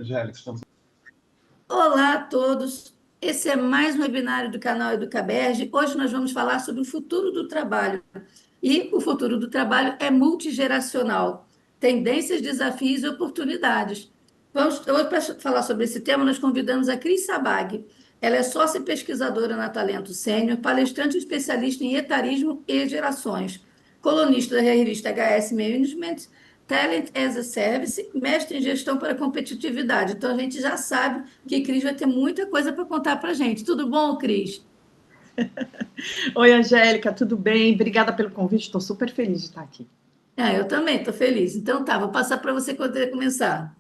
Angélica, estamos... Olá a todos. Esse é mais um webinário do canal Educaberge. Hoje nós vamos falar sobre o futuro do trabalho. E o futuro do trabalho é multigeracional. Tendências, desafios e oportunidades. Hoje, para falar sobre esse tema, nós convidamos a Cris Sabag. Ela é sócia e pesquisadora na Talento Sênior, palestrante e especialista em etarismo e gerações, colunista da revista HS Management, Talent as a Service, mestre em gestão para competitividade. Então, a gente já sabe que Cris vai ter muita coisa para contar para a gente. Tudo bom, Cris? Oi, Angélica, tudo bem? Obrigada pelo convite, estou super feliz de estar aqui. Eu também estou feliz. Então, tá, vou passar para você poder começar.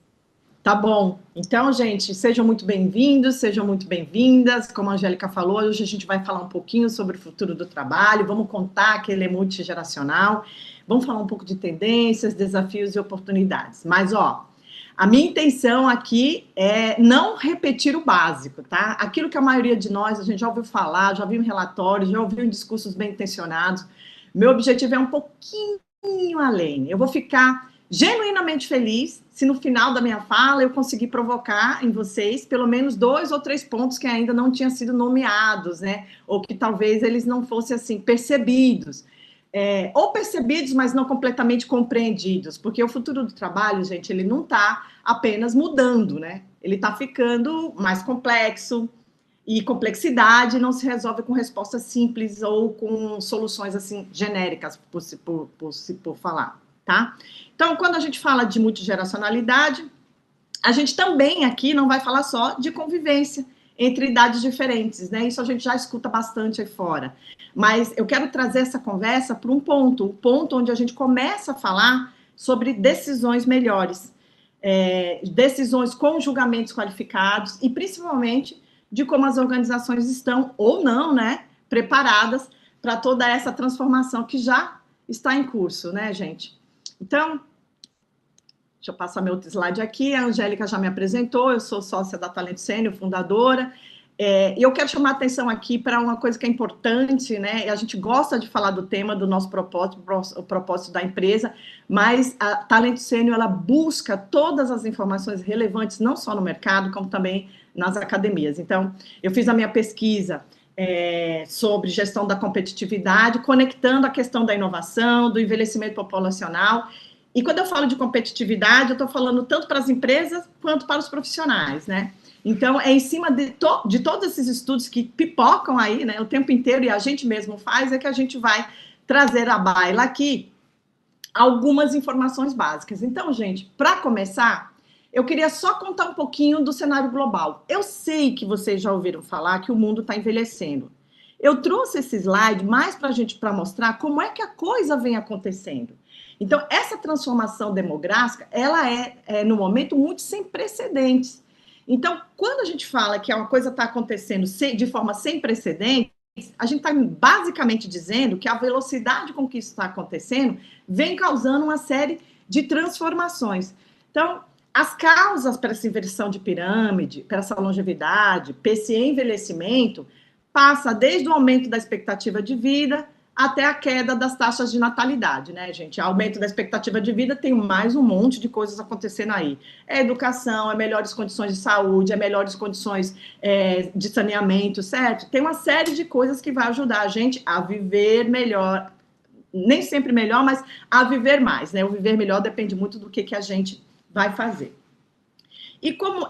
Tá bom. Então, gente, sejam muito bem-vindos, sejam muito bem-vindas. Como a Angélica falou, hoje a gente vai falar um pouquinho sobre o futuro do trabalho, vamos contar que ele é multigeracional, vamos falar um pouco de tendências, desafios e oportunidades. Mas, a minha intenção aqui é não repetir o básico, tá? Aquilo que a maioria de nós, a gente já ouviu falar, já viu em relatórios, já ouviu em discursos bem intencionados. Meu objetivo é um pouquinho além. Eu vou ficar genuinamente feliz se no final da minha fala eu conseguir provocar em vocês pelo menos 2 ou 3 pontos que ainda não tinham sido nomeados, né? Ou que talvez eles não fossem assim percebidos. Ou percebidos, mas não completamente compreendidos, porque o futuro do trabalho, gente, ele não está apenas mudando, né? Ele está ficando mais complexo, e complexidade não se resolve com respostas simples ou com soluções, assim, genéricas, por falar, tá? Então, quando a gente fala de multigeracionalidade, a gente também aqui não vai falar só de convivência entre idades diferentes, né? Isso a gente já escuta bastante aí fora. Mas eu quero trazer essa conversa para um ponto, o ponto onde a gente começa a falar sobre decisões melhores, decisões com julgamentos qualificados e, principalmente, de como as organizações estão, ou não, né, preparadas para toda essa transformação que já está em curso, né, gente? Então, deixa eu passar meu outro slide aqui. A Angélica já me apresentou, eu sou sócia da Talento Sênior, fundadora. E eu quero chamar a atenção aqui para uma coisa que é importante, né? A gente gosta de falar do tema, do nosso propósito, o propósito da empresa, mas a Talento Sênior, ela busca todas as informações relevantes, não só no mercado, como também nas academias. Então, eu fiz a minha pesquisa sobre gestão da competitividade, conectando a questão da inovação, do envelhecimento populacional. E quando eu falo de competitividade, eu estou falando tanto para as empresas quanto para os profissionais, né? Então, é em cima de todos esses estudos que pipocam aí, né, o tempo inteiro, e a gente mesmo faz, é que a gente vai trazer à baila aqui algumas informações básicas. Então, gente, para começar, eu queria só contar um pouquinho do cenário global. Eu sei que vocês já ouviram falar que o mundo está envelhecendo. Eu trouxe esse slide mais para a gente, para mostrar como é que a coisa vem acontecendo. Então, essa transformação demográfica, ela é no momento, muito sem precedentes. Então, quando a gente fala que uma coisa está acontecendo de forma sem precedentes, a gente está basicamente dizendo que a velocidade com que isso está acontecendo vem causando uma série de transformações. Então, as causas para essa inversão de pirâmide, para essa longevidade, para esse envelhecimento, passa desde o aumento da expectativa de vida até a queda das taxas de natalidade, né, gente? Aumento da expectativa de vida, tem mais um monte de coisas acontecendo aí. É educação, é melhores condições de saúde, é melhores condições de saneamento, certo? Tem uma série de coisas que vai ajudar a gente a viver melhor, nem sempre melhor, mas a viver mais, né? O viver melhor depende muito do que a gente vai fazer.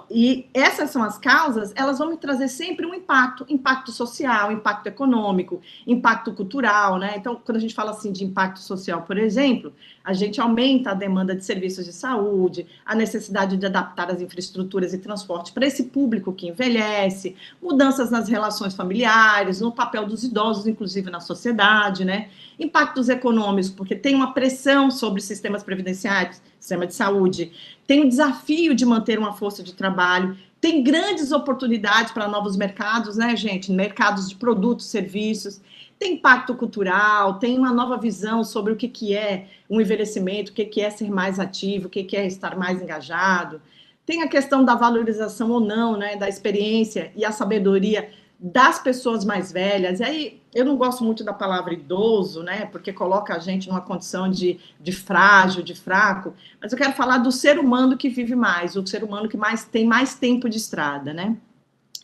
E essas são as causas, elas vão me trazer sempre um impacto social, impacto econômico, impacto cultural, né? Então, quando a gente fala assim de impacto social, por exemplo, a gente aumenta a demanda de serviços de saúde, a necessidade de adaptar as infraestruturas e transporte para esse público que envelhece, mudanças nas relações familiares, no papel dos idosos, inclusive na sociedade, né? Impactos econômicos, porque tem uma pressão sobre sistemas previdenciários, sistema de saúde, tem o desafio de manter uma força de trabalho, tem grandes oportunidades para novos mercados, né, gente? Mercados de produtos, serviços, tem impacto cultural, tem uma nova visão sobre o que é um envelhecimento, o que é ser mais ativo, o que é estar mais engajado. Tem a questão da valorização ou não, né, da experiência e a sabedoria das pessoas mais velhas. E aí, eu não gosto muito da palavra idoso, né? Porque coloca a gente numa condição de frágil, de fraco, mas eu quero falar do ser humano que vive mais, o ser humano que tem mais tempo de estrada, né?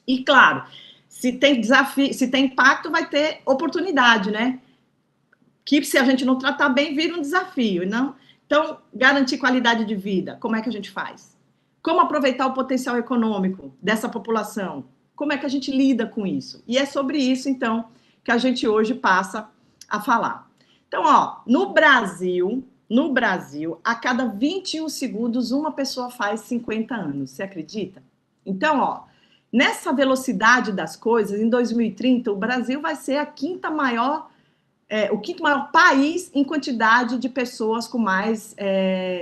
E claro, se tem desafio, se tem impacto, vai ter oportunidade, né? Que se a gente não tratar bem, vira um desafio, não? Então, garantir qualidade de vida, como é que a gente faz? Como aproveitar o potencial econômico dessa população? Como é que a gente lida com isso? E é sobre isso, então, que a gente hoje passa a falar. Então, ó, no Brasil, a cada 21 segundos, uma pessoa faz 50 anos. Você acredita? Então, ó, nessa velocidade das coisas, em 2030, o Brasil vai ser o quinto maior país em quantidade de pessoas com mais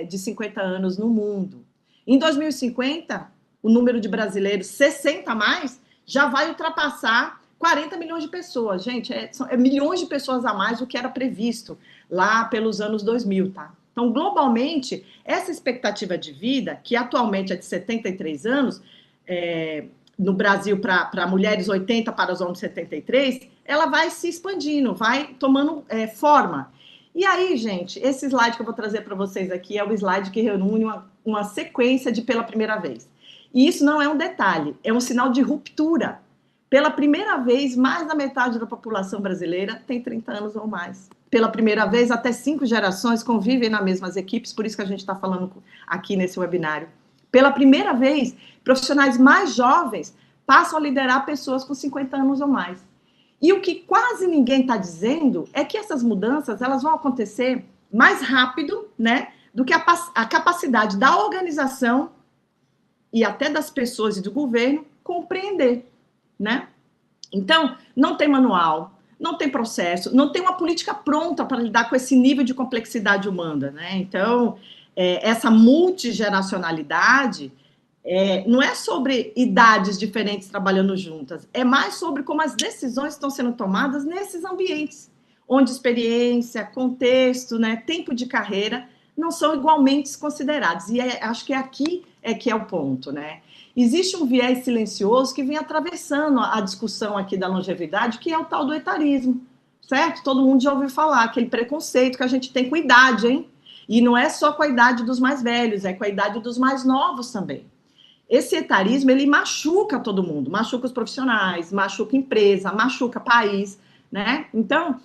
de 50 anos no mundo. Em 2050, o número de brasileiros 60 a mais já vai ultrapassar 40 milhões de pessoas. Gente, são milhões de pessoas a mais do que era previsto lá pelos anos 2000, tá? Então, globalmente, essa expectativa de vida, que atualmente é de 73 anos, no Brasil para mulheres 80, para os homens 73, ela vai se expandindo, vai tomando forma. E aí, gente, esse slide que eu vou trazer para vocês aqui é o slide que reúne uma sequência de pela primeira vez. E isso não é um detalhe, é um sinal de ruptura. Pela primeira vez, mais da metade da população brasileira tem 30 anos ou mais. Pela primeira vez, até 5 gerações convivem nas mesmas equipes, por isso que a gente está falando aqui nesse webinário. Pela primeira vez, profissionais mais jovens passam a liderar pessoas com 50 anos ou mais. E o que quase ninguém está dizendo é que essas mudanças elas vão acontecer mais rápido, né, do que a capacidade da organização e até das pessoas e do governo compreender, né? Então, não tem manual, não tem processo, não tem uma política pronta para lidar com esse nível de complexidade humana, né? Então, essa multigeracionalidade não é sobre idades diferentes trabalhando juntas, é mais sobre como as decisões estão sendo tomadas nesses ambientes, onde experiência, contexto, né, tempo de carreira não são igualmente considerados. E acho que aqui que é o ponto, né? Existe um viés silencioso que vem atravessando a discussão aqui da longevidade, que é o tal do etarismo, certo? Todo mundo já ouviu falar, aquele preconceito que a gente tem com a idade, hein? E não é só com a idade dos mais velhos, é com a idade dos mais novos também. Esse etarismo, ele machuca todo mundo, machuca os profissionais, machuca a empresa, machuca o país, né? Então,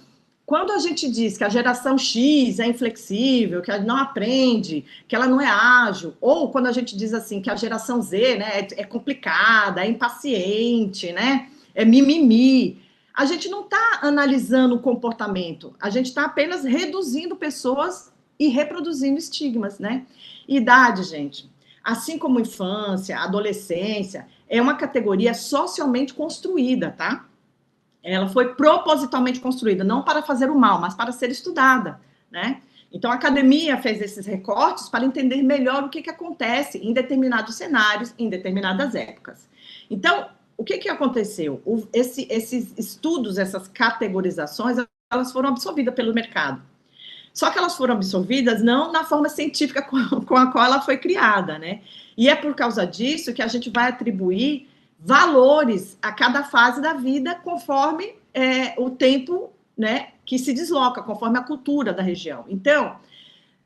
quando a gente diz que a geração X é inflexível, que ela não aprende, que ela não é ágil, ou quando a gente diz assim que a geração Z, né, é complicada, é impaciente, né, é mimimi, a gente não está analisando o comportamento, a gente está apenas reduzindo pessoas e reproduzindo estigmas, né? Idade, gente, assim como infância, adolescência, é uma categoria socialmente construída, tá? Ela foi propositalmente construída, não para fazer o mal, mas para ser estudada, né? Então, a academia fez esses recortes para entender melhor o que acontece em determinados cenários, em determinadas épocas. Então, o que aconteceu? Esses estudos, essas categorizações, elas foram absorvidas pelo mercado. Só que elas foram absorvidas não na forma científica com a qual ela foi criada, né? E é por causa disso que a gente vai atribuir valores a cada fase da vida conforme o tempo, né, que se desloca, conforme a cultura da região. Então,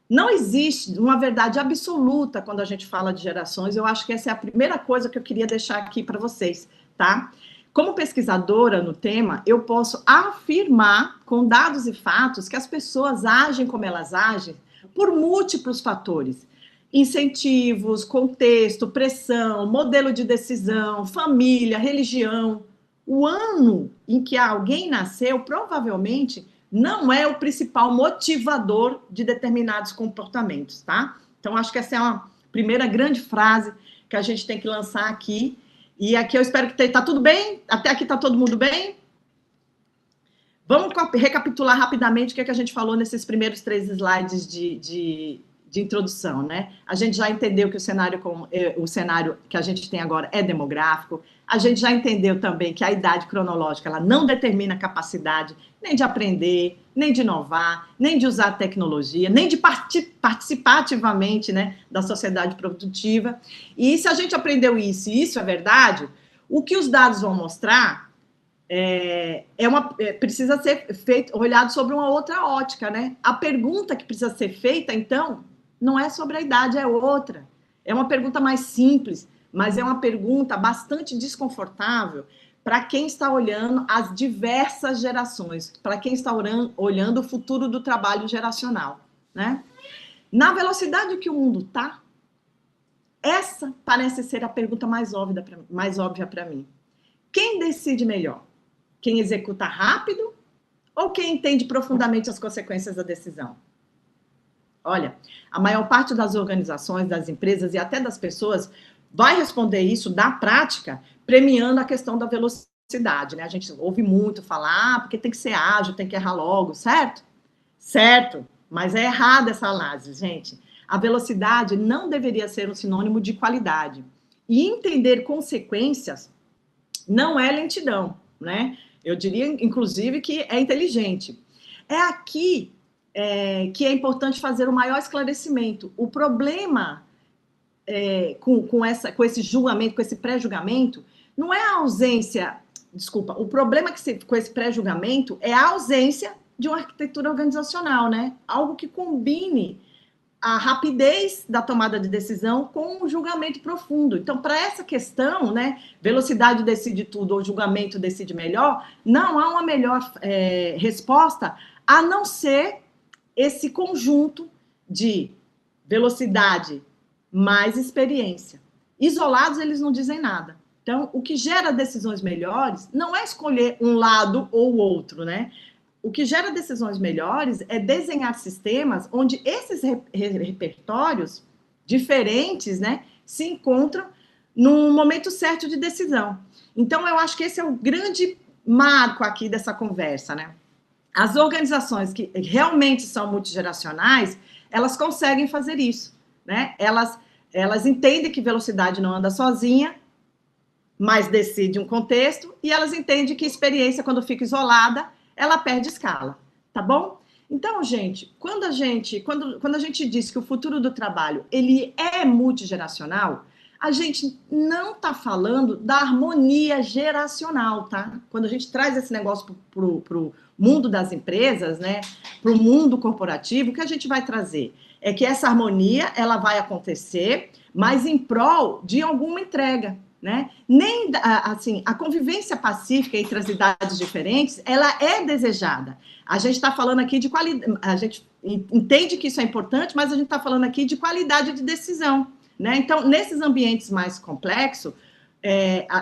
não existe uma verdade absoluta quando a gente fala de gerações. Eu acho que essa é a primeira coisa que eu queria deixar aqui para vocês, tá? Como pesquisadora no tema, eu posso afirmar com dados e fatos que as pessoas agem como elas agem por múltiplos fatores. Incentivos, contexto, pressão, modelo de decisão, família, religião. O ano em que alguém nasceu provavelmente não é o principal motivador de determinados comportamentos, tá? Então, acho que essa é uma primeira grande frase que a gente tem que lançar aqui. E aqui eu espero que tá tudo bem? Até aqui tá todo mundo bem? Vamos recapitular rapidamente o que a gente falou nesses primeiros 3 slides de introdução, né? A gente já entendeu que o cenário que a gente tem agora é demográfico, a gente já entendeu também que a idade cronológica ela não determina a capacidade nem de aprender, nem de inovar, nem de usar tecnologia, nem de participar ativamente, né, da sociedade produtiva. E se a gente aprendeu isso, e isso é verdade, o que os dados vão mostrar precisa ser feito, olhado sobre uma outra ótica, né? A pergunta que precisa ser feita, então, não é sobre a idade, é outra. É uma pergunta mais simples, mas é uma pergunta bastante desconfortável para quem está olhando as diversas gerações, para quem está olhando o futuro do trabalho geracional, né? Na velocidade que o mundo está, essa parece ser a pergunta mais óbvia para mim. Quem decide melhor? Quem executa rápido ou quem entende profundamente as consequências da decisão? Olha, a maior parte das organizações, das empresas e até das pessoas vai responder isso na prática, premiando a questão da velocidade, né? A gente ouve muito falar, porque tem que ser ágil, tem que errar logo, certo? Certo, mas é errada essa análise, gente. A velocidade não deveria ser um sinônimo de qualidade. E entender consequências não é lentidão, né? Eu diria, inclusive, que é inteligente. É aqui que é importante fazer o maior esclarecimento. O problema com esse julgamento, com esse pré-julgamento, não é a ausência... Desculpa, o problema com esse pré-julgamento é a ausência de uma arquitetura organizacional, né? Algo que combine a rapidez da tomada de decisão com o julgamento profundo. Então, para essa questão, né, velocidade decide tudo ou julgamento decide melhor, não há uma melhor resposta a não ser esse conjunto de velocidade mais experiência. Isolados, eles não dizem nada. Então, o que gera decisões melhores não é escolher um lado ou outro, né? O que gera decisões melhores é desenhar sistemas onde esses repertórios diferentes, né, se encontram no momento certo de decisão. Então, eu acho que esse é o grande marco aqui dessa conversa, né? As organizações que realmente são multigeracionais, elas conseguem fazer isso, né? Elas entendem que velocidade não anda sozinha, mas decide um contexto, e elas entendem que experiência, quando fica isolada, ela perde escala, tá bom? Então, gente, quando a gente diz que o futuro do trabalho, ele é multigeracional, a gente não está falando da harmonia geracional, tá? Quando a gente traz esse negócio pro mundo das empresas, né, pro mundo corporativo, o que a gente vai trazer é que essa harmonia, ela vai acontecer, mas em prol de alguma entrega, né? Nem assim, a convivência pacífica entre as idades diferentes, ela é desejada. A gente está falando aqui de qualidade, a gente entende que isso é importante, mas a gente está falando aqui de qualidade de decisão, né? Então, nesses ambientes mais complexos,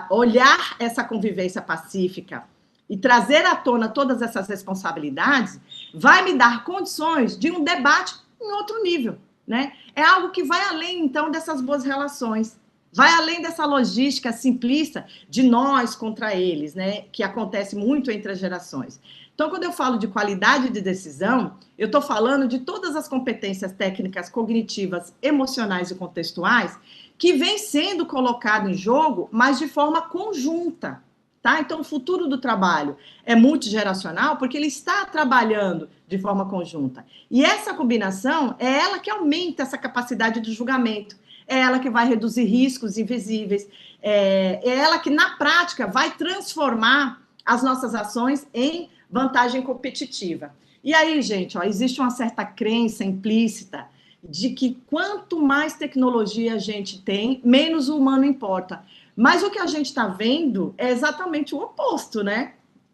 olhar essa convivência pacífica e trazer à tona todas essas responsabilidades vai me dar condições de um debate em outro nível, né? É algo que vai além, então, dessas boas relações. Vai além dessa logística simplista de nós contra eles, né? Que acontece muito entre as gerações. Então, quando eu falo de qualidade de decisão, eu estou falando de todas as competências técnicas, cognitivas, emocionais e contextuais que vêm sendo colocado em jogo, mas de forma conjunta, tá? Então, o futuro do trabalho é multigeracional porque ele está trabalhando de forma conjunta. E essa combinação é ela que aumenta essa capacidade de julgamento. É ela que vai reduzir riscos invisíveis, é ela que, na prática, vai transformar as nossas ações em vantagem competitiva. E aí, gente, ó, existe uma certa crença implícita de que quanto mais tecnologia a gente tem, menos o humano importa. Mas o que a gente está vendo é exatamente o oposto, né?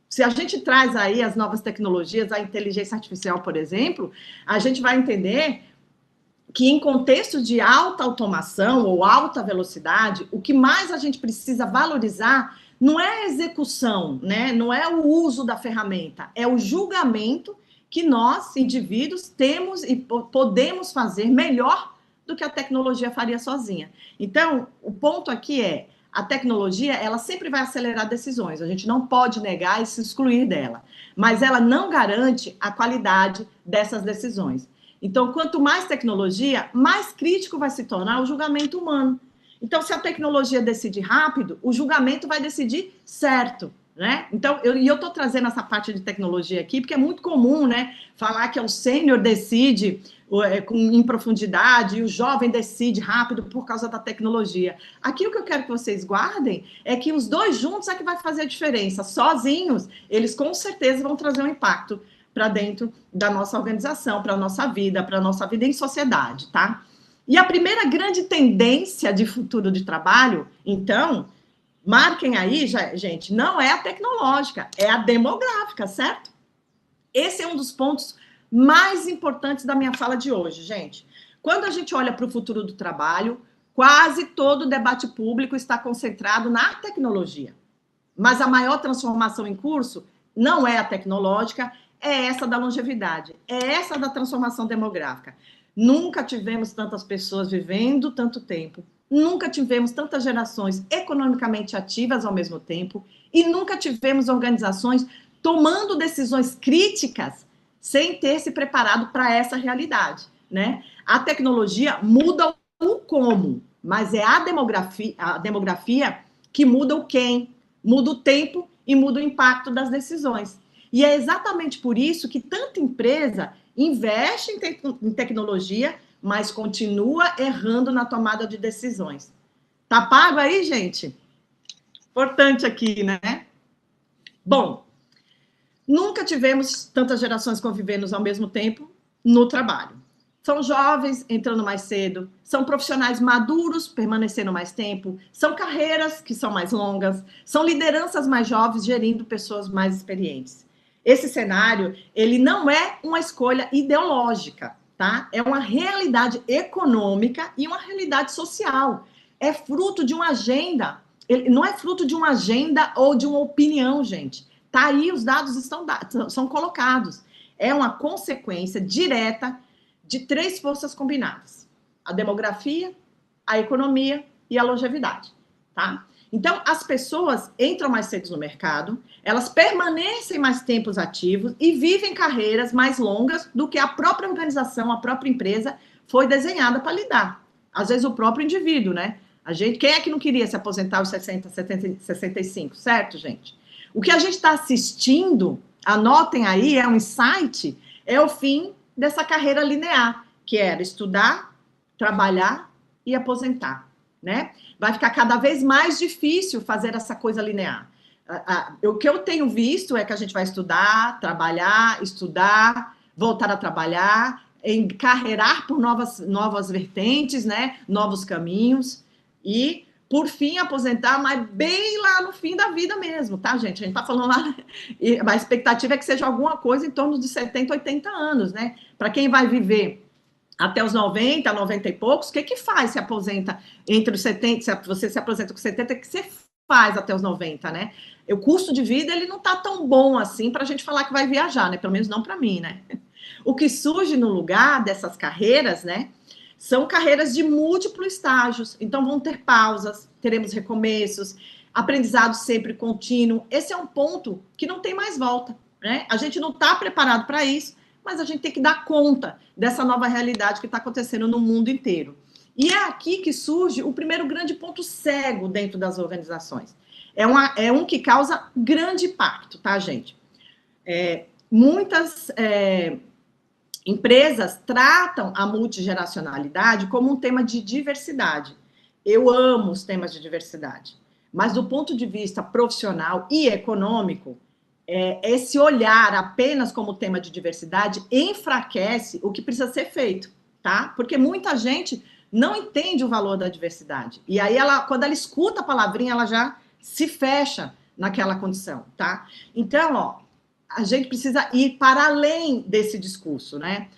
Se a gente traz aí as novas tecnologias, a inteligência artificial, por exemplo, a gente vai entender que em contextos de alta automação ou alta velocidade, o que mais a gente precisa valorizar não é a execução, né? Não é o uso da ferramenta, é o julgamento que nós, indivíduos, temos e podemos fazer melhor do que a tecnologia faria sozinha. Então, o ponto aqui é, a tecnologia, ela sempre vai acelerar decisões, a gente não pode negar e se excluir dela, mas ela não garante a qualidade dessas decisões. Então, quanto mais tecnologia, mais crítico vai se tornar o julgamento humano. Então, se a tecnologia decide rápido, o julgamento vai decidir certo, né? Então, eu estou trazendo essa parte de tecnologia aqui, porque é muito comum, né, falar que o sênior decide em profundidade, e o jovem decide rápido por causa da tecnologia. Aqui o que eu quero que vocês guardem é que os dois juntos é que vai fazer a diferença. Sozinhos, eles com certeza vão trazer um impacto para dentro da nossa organização, para a nossa vida em sociedade, tá? E a primeira grande tendência de futuro de trabalho, então, marquem aí, gente, não é a tecnológica, é a demográfica, certo? Esse é um dos pontos mais importantes da minha fala de hoje, gente. Quando a gente olha para o futuro do trabalho, quase todo o debate público está concentrado na tecnologia. Mas a maior transformação em curso não é a tecnológica, é essa da longevidade, é essa da transformação demográfica. Nunca tivemos tantas pessoas vivendo tanto tempo, nunca tivemos tantas gerações economicamente ativas ao mesmo tempo e nunca tivemos organizações tomando decisões críticas sem ter se preparado para essa realidade, né? A tecnologia muda o como, mas é a demografia que muda o quem, muda o tempo e muda o impacto das decisões. E é exatamente por isso que tanta empresa investe em tecnologia, mas continua errando na tomada de decisões. Tá pago aí, gente? Importante aqui, né? Bom, nunca tivemos tantas gerações convivendo ao mesmo tempo no trabalho. São jovens entrando mais cedo, são profissionais maduros permanecendo mais tempo, são carreiras que são mais longas, são lideranças mais jovens gerindo pessoas mais experientes. Esse cenário, ele não é uma escolha ideológica, tá? É uma realidade econômica e uma realidade social. É fruto de uma agenda. Ele não é fruto de uma agenda ou de uma opinião, gente. Tá aí, os dados são colocados. É uma consequência direta de três forças combinadas: a demografia, a economia e a longevidade, tá? Então, as pessoas entram mais cedo no mercado, elas permanecem mais tempos ativos e vivem carreiras mais longas do que a própria organização, a própria empresa foi desenhada para lidar. Às vezes, o próprio indivíduo, né? Quem é que não queria se aposentar aos 60, 70, 65, certo, gente? O que a gente está assistindo, anotem aí, é um insight, é o fim dessa carreira linear, que era estudar, trabalhar e aposentar, né? Vai ficar cada vez mais difícil fazer essa coisa linear. O que eu tenho visto é que a gente vai estudar, estudar, voltar a trabalhar, encarreirar por novas vertentes, né? Novos caminhos e, por fim, aposentar, mas bem lá no fim da vida mesmo, tá, gente? A gente tá falando lá, a expectativa é que seja alguma coisa em torno de 70, 80 anos, né? Para quem vai viver até os 90, 90 e poucos, o que faz se aposenta entre os 70, se você se aposenta com 70, o que você faz até os 90, né? O custo de vida, ele não tá tão bom assim para a gente falar que vai viajar, né? Pelo menos não para mim, né? O que surge no lugar dessas carreiras, né? São carreiras de múltiplos estágios, então vão ter pausas, teremos recomeços, aprendizado sempre contínuo. Esse é um ponto que não tem mais volta, né? A gente não está preparado para isso, mas a gente tem que dar conta dessa nova realidade que está acontecendo no mundo inteiro. E é aqui que surge o primeiro grande ponto cego dentro das organizações. É um que causa grande impacto, tá, gente? Muitas empresas tratam a multigeracionalidade como um tema de diversidade. Eu amo os temas de diversidade, mas do ponto de vista profissional e econômico, esse olhar apenas como tema de diversidade enfraquece o que precisa ser feito, tá? Porque muita gente não entende o valor da diversidade. E aí, quando ela escuta a palavrinha, ela já se fecha naquela condição, tá? Então, ó, a gente precisa ir para além desse discurso, né?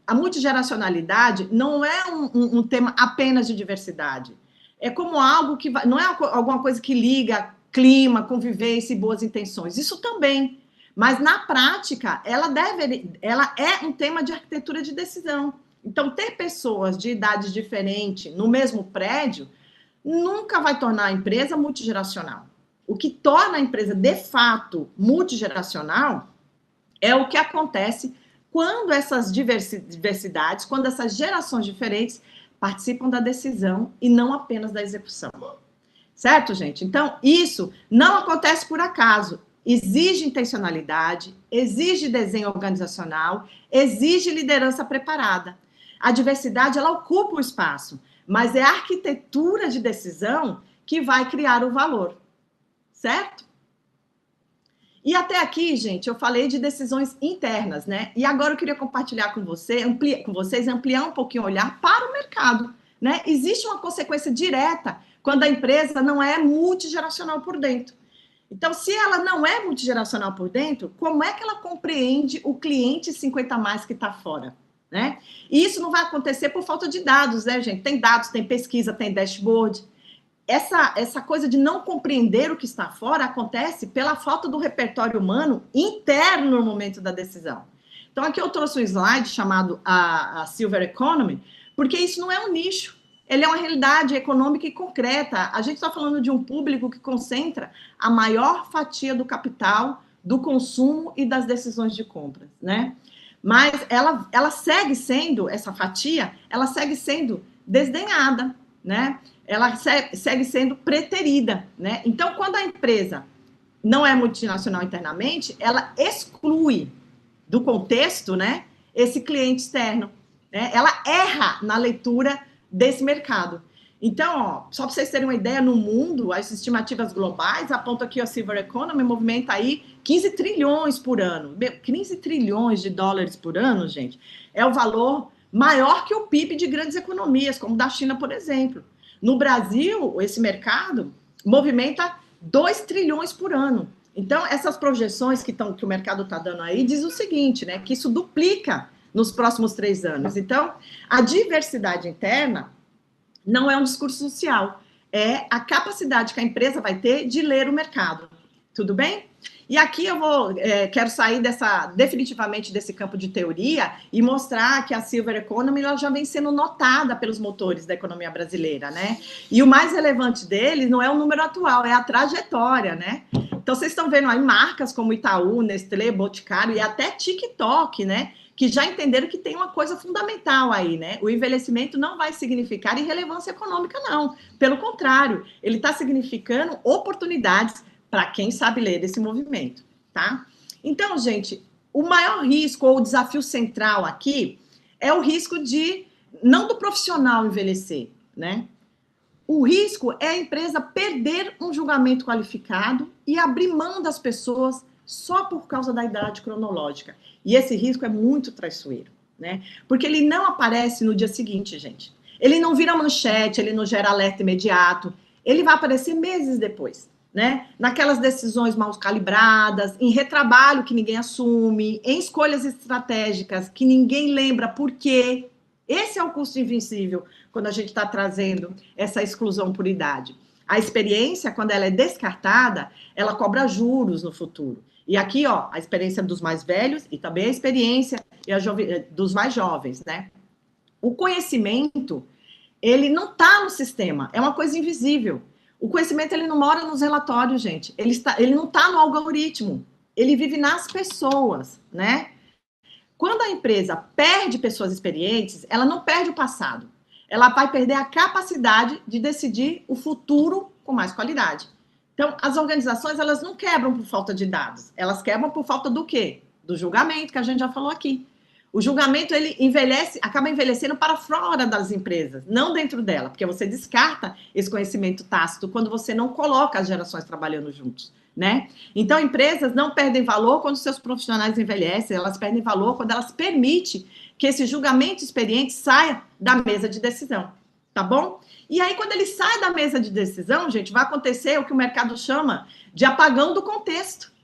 A multigeracionalidade não é um tema apenas de diversidade. É como algo que não é alguma coisa que liga clima, convivência e boas intenções. Isso também. Mas, na prática, ela é um tema de arquitetura de decisão. Então, ter pessoas de idades diferentes no mesmo prédio nunca vai tornar a empresa multigeracional. O que torna a empresa, de fato, multigeracional é o que acontece quando essas diversidades, quando essas gerações diferentes participam da decisão e não apenas da execução. Certo, gente? Então, isso não acontece por acaso. exige intencionalidade, exige desenho organizacional, exige liderança preparada. A diversidade, ela ocupa o espaço, mas é a arquitetura de decisão que vai criar o valor, certo? E até aqui, gente, eu falei de decisões internas, né? E agora eu queria compartilhar com vocês, ampliar um pouquinho o olhar para o mercado, né? Existe uma consequência direta quando a empresa não é multigeracional por dentro. Então, se ela não é multigeracional por dentro, como é que ela compreende o cliente 50 mais que está fora, né? E isso não vai acontecer por falta de dados, né, gente? Tem dados, tem pesquisa, tem dashboard. Essa coisa de não compreender o que está fora acontece pela falta do repertório humano interno no momento da decisão. Então, aqui eu trouxe um slide chamado a Silver Economy, porque isso não é um nicho, ele é uma realidade econômica e concreta. A gente está falando de um público que concentra a maior fatia do capital, do consumo e das decisões de compras, né? Mas ela segue sendo, essa fatia, ela segue sendo desdenhada, né? Ela segue sendo preterida, né? Então, quando a empresa não é multinacional internamente, ela exclui do contexto, né, esse cliente externo, né? Ela erra na leitura desse mercado. Então, ó, só para vocês terem uma ideia, no mundo, as estimativas globais apontam que a Silver Economy movimenta aí 15 trilhões por ano. 15 trilhões de dólares por ano, gente, é o valor maior que o PIB de grandes economias, como da China, por exemplo. No Brasil, esse mercado movimenta 2 trilhões por ano. Então, essas projeções que o mercado está dando aí diz o seguinte, né, que isso duplica nos próximos 3 anos. Então, a diversidade interna não é um discurso social, é a capacidade que a empresa vai ter de ler o mercado. Tudo bem? E aqui eu quero sair definitivamente desse campo de teoria e mostrar que a Silver Economy ela já vem sendo notada pelos motores da economia brasileira, né? E o mais relevante deles não é o número atual, é a trajetória, né? Então, vocês estão vendo aí marcas como Itaú, Nestlé, Boticário e até TikTok, né? Que já entenderam que tem uma coisa fundamental aí, né? O envelhecimento não vai significar irrelevância econômica, não. Pelo contrário, ele está significando oportunidades para quem sabe ler esse movimento, tá? Então, gente, o maior risco ou o desafio central aqui é o risco não do profissional envelhecer, né? O risco é a empresa perder um julgamento qualificado e abrir mão das pessoas só por causa da idade cronológica. E esse risco é muito traiçoeiro, né? Porque ele não aparece no dia seguinte, gente. Ele não vira manchete, ele não gera alerta imediato. Ele vai aparecer meses depois, né? Naquelas decisões mal calibradas, em retrabalho que ninguém assume, em escolhas estratégicas que ninguém lembra por quê. Esse é o custo invencível quando a gente está trazendo essa exclusão por idade. A experiência, quando ela é descartada, ela cobra juros no futuro. E aqui, ó, a experiência dos mais velhos e também a experiência dos mais jovens, né? O conhecimento, ele não está no sistema, é uma coisa invisível. O conhecimento, ele não mora nos relatórios, gente. Ele não está no algoritmo. Ele vive nas pessoas, né? Quando a empresa perde pessoas experientes, ela não perde o passado. Ela vai perder a capacidade de decidir o futuro com mais qualidade. Então, as organizações, elas não quebram por falta de dados. Elas quebram por falta do quê? Do julgamento, que a gente já falou aqui. O julgamento, ele acaba envelhecendo para fora das empresas, não dentro dela, porque você descarta esse conhecimento tácito quando você não coloca as gerações trabalhando juntos, né? Então, empresas não perdem valor quando seus profissionais envelhecem, elas perdem valor quando elas permitem que esse julgamento experiente saia da mesa de decisão, tá bom? E aí, quando ele sai da mesa de decisão, gente, vai acontecer o que o mercado chama de apagão do contexto.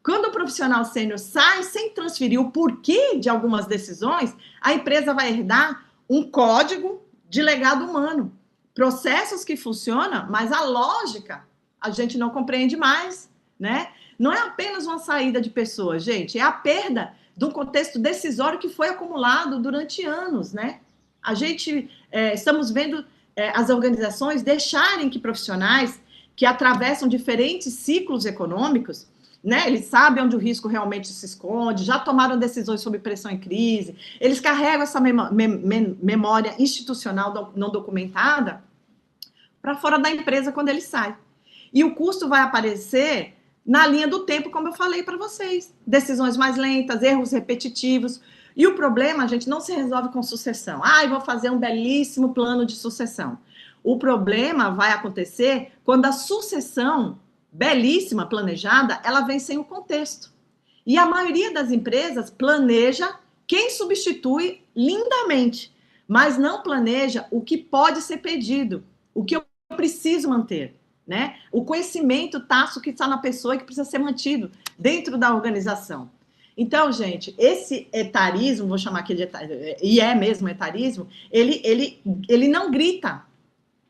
Quando o profissional sênior sai sem transferir o porquê de algumas decisões, a empresa vai herdar um código de legado humano. Processos que funcionam, mas a lógica a gente não compreende mais, né? Não é apenas uma saída de pessoas, gente, é a perda de um contexto decisório que foi acumulado durante anos, né? A gente, estamos vendo as organizações deixarem que profissionais que atravessam diferentes ciclos econômicos, né? Eles sabem onde o risco realmente se esconde, já tomaram decisões sob pressão em crise, eles carregam essa memória institucional não documentada para fora da empresa quando ele sai. E o custo vai aparecer na linha do tempo, como eu falei para vocês. Decisões mais lentas, erros repetitivos. E o problema, gente, não se resolve com sucessão. Ah, eu vou fazer um belíssimo plano de sucessão. O problema vai acontecer quando a sucessão, belíssima, planejada, ela vem sem o contexto. E a maioria das empresas planeja quem substitui lindamente, mas não planeja o que pode ser pedido, o que eu preciso manter, né? O conhecimento tácito que está na pessoa e que precisa ser mantido dentro da organização. Então, gente, esse etarismo, vou chamar aqui de etarismo, e é mesmo etarismo, ele não grita,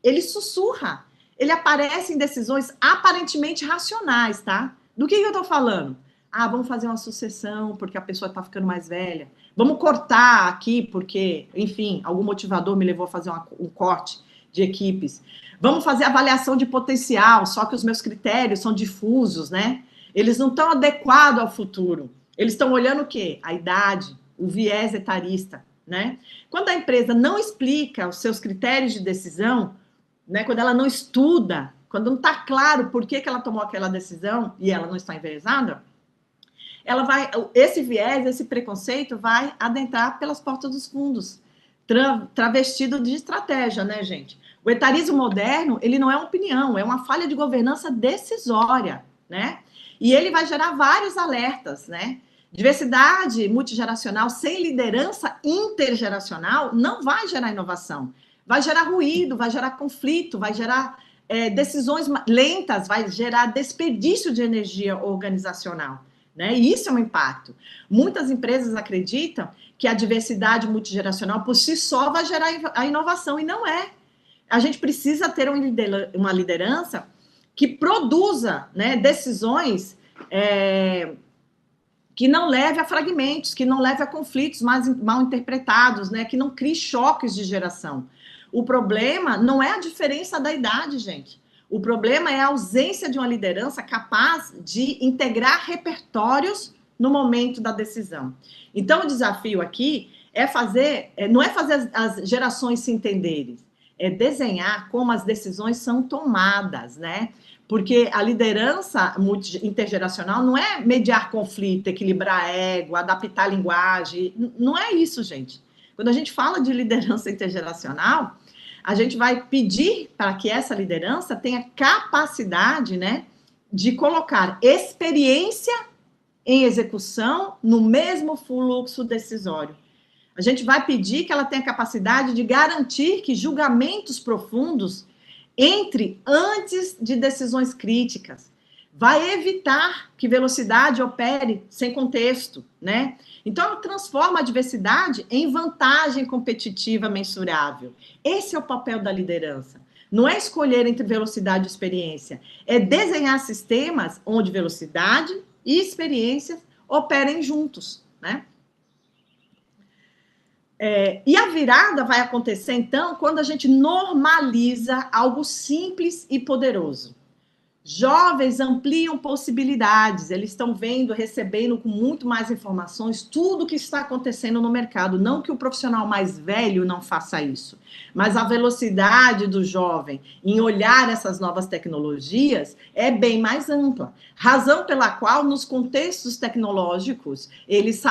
ele sussurra, ele aparece em decisões aparentemente racionais, tá? Do que eu estou falando? Ah, vamos fazer uma sucessão porque a pessoa está ficando mais velha. Vamos cortar aqui porque, enfim, algum motivador me levou a fazer um corte de equipes. Vamos fazer avaliação de potencial, só que os meus critérios são difusos, né? Eles não estão adequados ao futuro. Eles estão olhando o quê? A idade, o viés etarista, né? Quando a empresa não explica os seus critérios de decisão, né? Quando ela não estuda, quando não está claro por que ela tomou aquela decisão e ela não está enviesada, ela vai, esse viés, esse preconceito vai adentrar pelas portas dos fundos, travestido de estratégia, né, gente? O etarismo moderno, ele não é uma opinião, é uma falha de governança decisória, né? E ele vai gerar vários alertas, né? Diversidade multigeracional sem liderança intergeracional não vai gerar inovação, vai gerar ruído, vai gerar conflito, vai gerar decisões lentas, vai gerar desperdício de energia organizacional. Né? E isso é um impacto. Muitas empresas acreditam que a diversidade multigeracional por si só vai gerar a inovação, e não é. A gente precisa ter uma liderança que produza, né, decisões que não leve a fragmentos, que não leve a conflitos mal interpretados, né, que não crie choques de geração. O problema não é a diferença da idade, gente. O problema é a ausência de uma liderança capaz de integrar repertórios no momento da decisão. Então, o desafio aqui é não é fazer as gerações se entenderem, é desenhar como as decisões são tomadas, né? Porque a liderança intergeracional não é mediar conflito, equilibrar ego, adaptar a linguagem, não é isso, gente. Quando a gente fala de liderança intergeracional, a gente vai pedir para que essa liderança tenha capacidade, né, de colocar experiência em execução no mesmo fluxo decisório. A gente vai pedir que ela tenha capacidade de garantir que julgamentos profundos entre antes de decisões críticas. Vai evitar que velocidade opere sem contexto, né? Então, ela transforma a diversidade em vantagem competitiva mensurável. Esse é o papel da liderança. Não é escolher entre velocidade e experiência, é desenhar sistemas onde velocidade e experiência operem juntos, né? E a virada vai acontecer, então, quando a gente normaliza algo simples e poderoso. Jovens ampliam possibilidades, eles estão vendo, recebendo com muito mais informações tudo o que está acontecendo no mercado. Não que o profissional mais velho não faça isso, mas a velocidade do jovem em olhar essas novas tecnologias é bem mais ampla. Razão pela qual, nos contextos tecnológicos, eles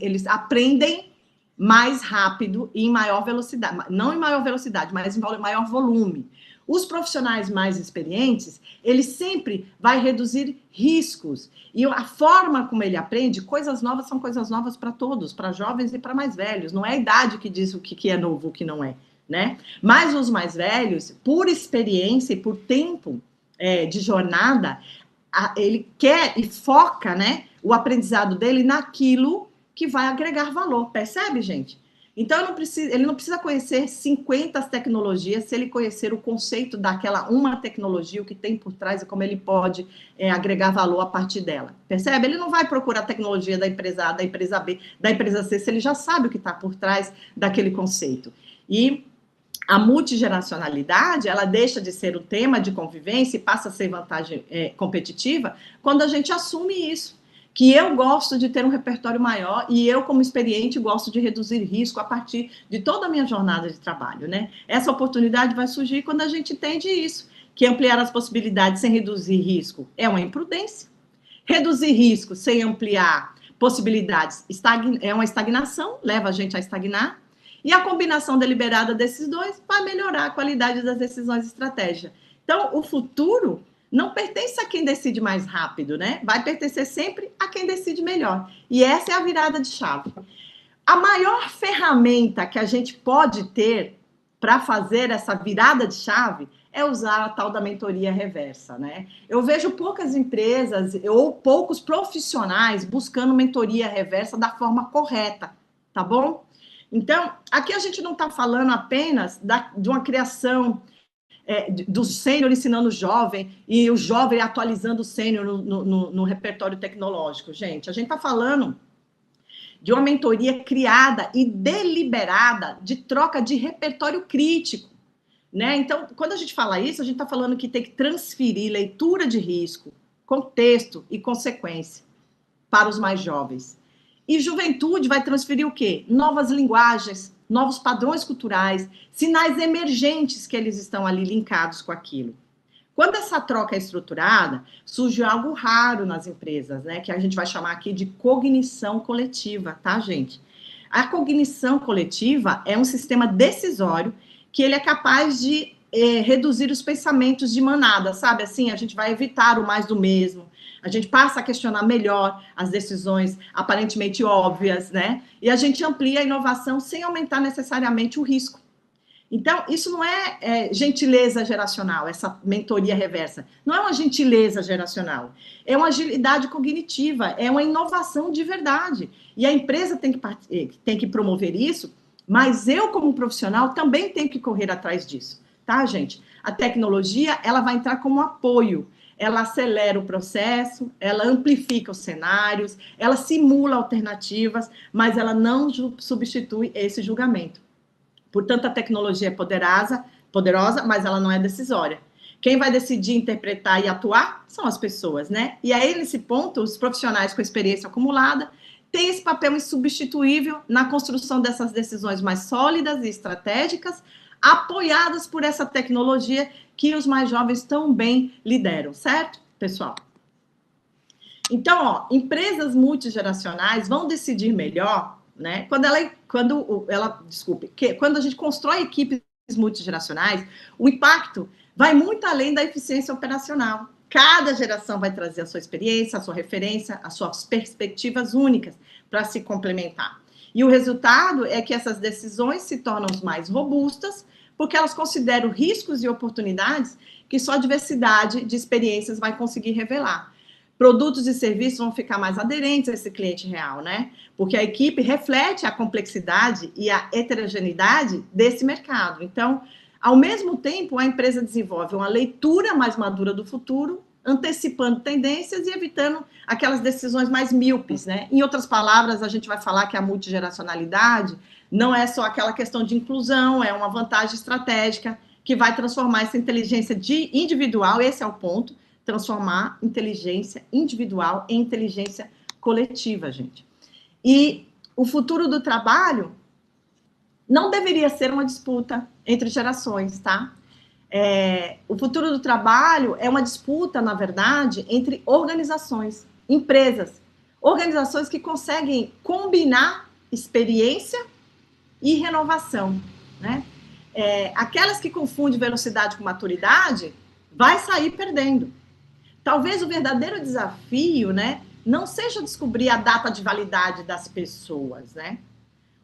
eles aprendem mais rápido e em maior velocidade, não em maior velocidade, mas em maior volume. Os profissionais mais experientes, ele sempre vai reduzir riscos. E a forma como ele aprende, coisas novas são coisas novas para todos, para jovens e para mais velhos. Não é a idade que diz o que é novo, o que não é, né? Mas os mais velhos, por experiência e por tempo de jornada, ele quer e foca, né, o aprendizado dele naquilo que vai agregar valor. Percebe, gente? Então, ele não precisa conhecer 50 tecnologias se ele conhecer o conceito daquela uma tecnologia, o que tem por trás e como ele pode agregar valor a partir dela. Percebe? Ele não vai procurar a tecnologia da empresa A, da empresa B, da empresa C, se ele já sabe o que está por trás daquele conceito. E a multigeracionalidade, ela deixa de ser o tema de convivência e passa a ser vantagem competitiva quando a gente assume isso. Que eu gosto de ter um repertório maior e eu, como experiente, gosto de reduzir risco a partir de toda a minha jornada de trabalho, né? Essa oportunidade vai surgir quando a gente entende isso, que ampliar as possibilidades sem reduzir risco é uma imprudência. Reduzir risco sem ampliar possibilidades é uma estagnação, leva a gente a estagnar. E a combinação deliberada desses dois vai melhorar a qualidade das decisões estratégicas. Então, o futuro não pertence a quem decide mais rápido, né? Vai pertencer sempre a quem decide melhor. E essa é a virada de chave. A maior ferramenta que a gente pode ter para fazer essa virada de chave é usar a tal da mentoria reversa, né? Eu vejo poucas empresas ou poucos profissionais buscando mentoria reversa da forma correta, tá bom? Então, aqui a gente não está falando apenas de uma criação do sênior ensinando o jovem e o jovem atualizando o sênior no repertório tecnológico, gente. A gente está falando de uma mentoria criada e deliberada de troca de repertório crítico, né? Então, quando a gente fala isso, a gente está falando que tem que transferir leitura de risco, contexto e consequência para os mais jovens. E juventude vai transferir o quê? Novas linguagens, novos padrões culturais, sinais emergentes que eles estão ali linkados com aquilo. Quando essa troca é estruturada, surge algo raro nas empresas, né? Que a gente vai chamar aqui de cognição coletiva, tá, gente? A cognição coletiva é um sistema decisório que ele é capaz de reduzir os pensamentos de manada, sabe? Assim, a gente vai evitar o mais do mesmo, a gente passa a questionar melhor as decisões aparentemente óbvias, né? E a gente amplia a inovação sem aumentar necessariamente o risco. Então, isso não é gentileza geracional, essa mentoria reversa. Não é uma gentileza geracional, é uma agilidade cognitiva, é uma inovação de verdade. E a empresa tem que promover isso, mas eu, como profissional, também tenho que correr atrás disso, tá, gente? A tecnologia, ela vai entrar como apoio, ela acelera o processo, ela amplifica os cenários, ela simula alternativas, mas ela não substitui esse julgamento. Portanto, a tecnologia é poderosa, mas ela não é decisória. Quem vai decidir, interpretar e atuar são as pessoas, né? E aí, nesse ponto, os profissionais com experiência acumulada têm esse papel insubstituível na construção dessas decisões mais sólidas e estratégicas, apoiadas por essa tecnologia que os mais jovens tão bem lideram, certo, pessoal? Então, ó, empresas multigeracionais vão decidir melhor, né? Quando a gente constrói equipes multigeracionais, o impacto vai muito além da eficiência operacional. Cada geração vai trazer a sua experiência, a sua referência, as suas perspectivas únicas para se complementar. E o resultado é que essas decisões se tornam mais robustas, porque elas consideram riscos e oportunidades que só a diversidade de experiências vai conseguir revelar. Produtos e serviços vão ficar mais aderentes a esse cliente real, né? Porque a equipe reflete a complexidade e a heterogeneidade desse mercado. Então, ao mesmo tempo, a empresa desenvolve uma leitura mais madura do futuro, antecipando tendências e evitando aquelas decisões mais míopes, né? Em outras palavras, a gente vai falar que a multigeracionalidade não é só aquela questão de inclusão, é uma vantagem estratégica que vai transformar essa inteligência individual, esse é o ponto, transformar inteligência individual em inteligência coletiva, gente. E o futuro do trabalho não deveria ser uma disputa entre gerações, tá? O futuro do trabalho é uma disputa, na verdade, entre organizações, empresas, organizações que conseguem combinar experiência e renovação, né? Aquelas que confundem velocidade com maturidade vai sair perdendo. Talvez o verdadeiro desafio, né, não seja descobrir a data de validade das pessoas, né?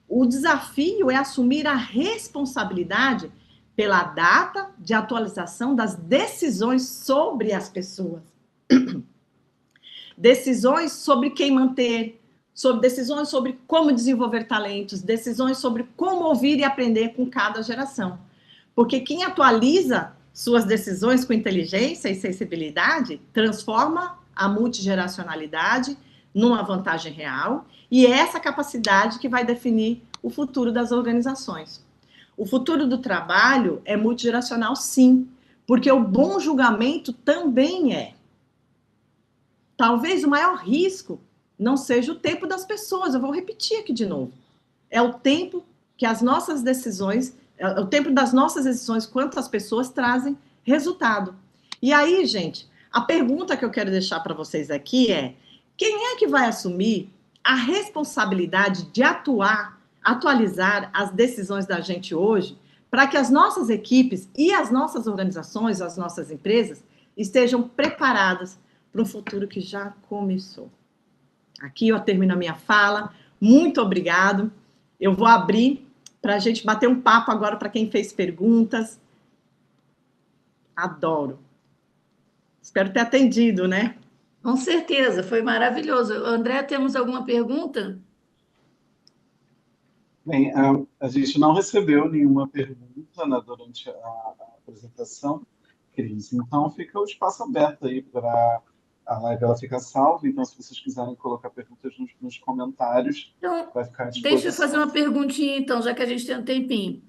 O desafio é assumir a responsabilidade pela data de atualização das decisões sobre as pessoas. Decisões sobre quem manter, decisões sobre como desenvolver talentos, decisões sobre como ouvir e aprender com cada geração. Porque quem atualiza suas decisões com inteligência e sensibilidade transforma a multigeracionalidade numa vantagem real, e é essa capacidade que vai definir o futuro das organizações. O futuro do trabalho é multigeracional, sim, porque o bom julgamento também é. Talvez o maior risco não seja o tempo das pessoas, eu vou repetir aqui de novo. É o tempo que as nossas decisões, é o tempo das nossas decisões quanto às pessoas trazem resultado. E aí, gente, a pergunta que eu quero deixar para vocês aqui é: quem é que vai assumir a responsabilidade de atualizar as decisões da gente hoje, para que as nossas equipes e as nossas organizações, as nossas empresas, estejam preparadas para um futuro que já começou? Aqui eu termino a minha fala. Muito obrigado. Eu vou abrir para a gente bater um papo agora para quem fez perguntas. Adoro. Espero ter atendido, né? Com certeza, foi maravilhoso. André, temos alguma pergunta? Bem, a gente não recebeu nenhuma pergunta, né, durante a apresentação, Cris. Então, fica o espaço aberto aí para a live ela ficar salva. Então, se vocês quiserem colocar perguntas nos comentários, Então, vai ficar à deixa eu fazer disposição. uma perguntinha, então, já que a gente tem um tempinho.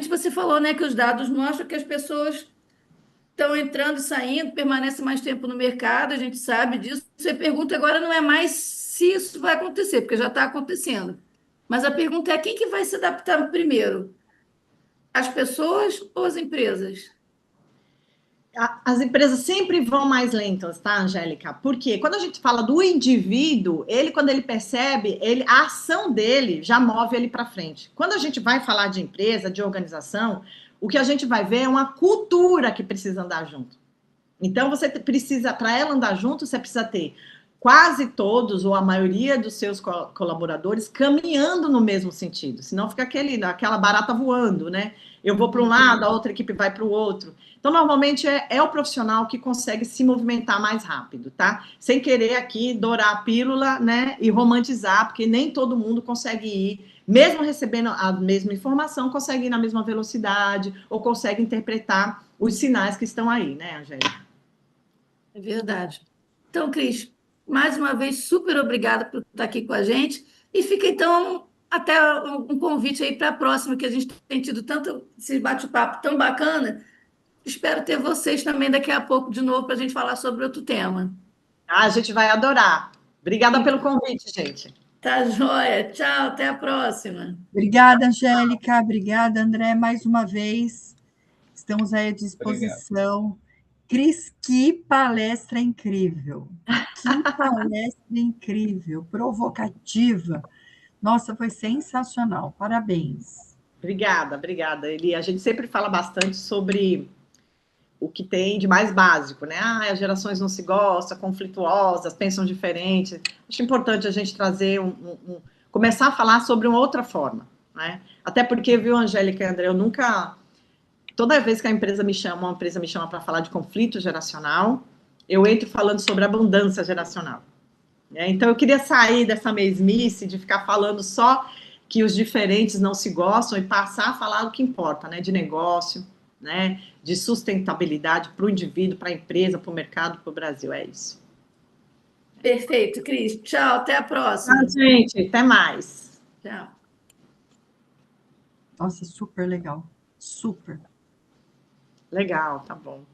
Você falou, né, que os dados mostram que as pessoas estão entrando e saindo, permanecem mais tempo no mercado, a gente sabe disso. Você pergunta agora não é mais se isso vai acontecer, porque já está acontecendo. Mas a pergunta é quem que vai se adaptar primeiro? As pessoas ou as empresas? As empresas sempre vão mais lentas, tá, Angélica? Porque quando a gente fala do indivíduo, quando ele percebe, a ação dele já move ele para frente. Quando a gente vai falar de empresa, de organização, o que a gente vai ver é uma cultura que precisa andar junto. Então, você precisa, para ela andar junto, você precisa ter quase todos ou a maioria dos seus colaboradores caminhando no mesmo sentido, senão fica aquela barata voando, né? Eu vou para um lado, a outra equipe vai para o outro. Então, normalmente é o profissional que consegue se movimentar mais rápido, tá? Sem querer aqui dourar a pílula, né? E romantizar, porque nem todo mundo consegue ir, mesmo recebendo a mesma informação, consegue ir na mesma velocidade ou consegue interpretar os sinais que estão aí, né, Angélica? É verdade. Então, Cris, mais uma vez, super obrigada por estar aqui com a gente. E fica, então, até um convite aí para a próxima, que a gente tem tido tanto esse bate-papo tão bacana. Espero ter vocês também daqui a pouco de novo para a gente falar sobre outro tema. Ah, a gente vai adorar. Obrigada pelo convite, gente. Tá joia. Tchau, até a próxima. Obrigada, Angélica. Obrigada, André, mais uma vez. Estamos aí à Obrigado. disposição. Cris, que palestra incrível. Que palestra incrível, provocativa. Nossa, foi sensacional. Parabéns. Obrigada, Eli. A gente sempre fala bastante sobre o que tem de mais básico, né? Ah, as gerações não se gostam, conflituosas, pensam diferente. Acho importante a gente trazer começar a falar sobre uma outra forma, né? Até porque, viu, Angélica e André, eu nunca... Toda vez que uma empresa me chama para falar de conflito geracional, eu entro falando sobre abundância geracional. Né? Então, eu queria sair dessa mesmice de ficar falando só que os diferentes não se gostam e passar a falar o que importa, né? De negócio, né? De sustentabilidade para o indivíduo, para a empresa, para o mercado, para o Brasil. É isso. Perfeito, Cris. Tchau, até a Tchau, próxima. gente. Até mais. Tchau. Nossa, super legal. Super. Legal, tá bom.